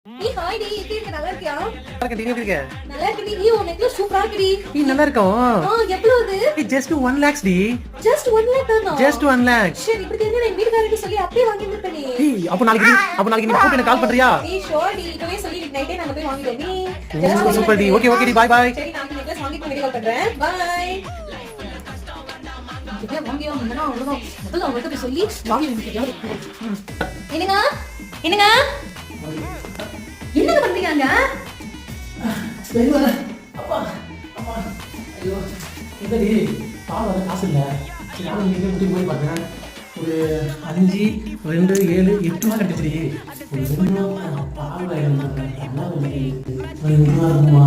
நீ hi D எப்படி இருக்க நல்லா இருக்கியா நீ எப்படி இருக்க நல்லா இருக்கடி நீ உனக்கு சூப்பரா இருக்கடி நீ நல்லா இருக்கோம் எவ்வளவு இது ஜஸ்ட் 1 lakhs டி ஜஸ்ட் 1 lakh தானா ஜஸ்ட் 1 lakh சரி இப்படி தெரிஞ்சா என் வீட்டுக்காரர்கிட்ட சொல்லி அப்படியே வாங்கி கொடுப்பேன் நீ அப்ப நாளைக்கு நீ கூப்பிட்டு எனக்கு கால் பண்றியா நீ ஷோர் டி இப்பவே சொல்லி நைட்டே நாங்க போய் வாங்கிடுவோம் நீ சூப்பர் டி ஓகே டி பை பை சரி நான் நெக்லஸ் வாங்கி வீடியோ கால் பண்றேன் பை இப்பவே வாங்கியா முன்னா அவ்வளவுதான் முதல்ல அவங்கள்ட்ட போய் சொல்லி வாங்கி வந்துட்டியா என்னங்க என்னங்க என்னங்க பண்றீங்க அப்பா அப்பா ஐயோ இதடி பால் வர காசு இல்லை சரி நானும் இங்கே முட்டி போய் பார்த்தேன் ஒரு 5 2 7 8 ரூபா கட்டுச்சுடி ஒரு 2 ரூபா பால் வாங்கிட்டு 2 ரூபா இருக்குமா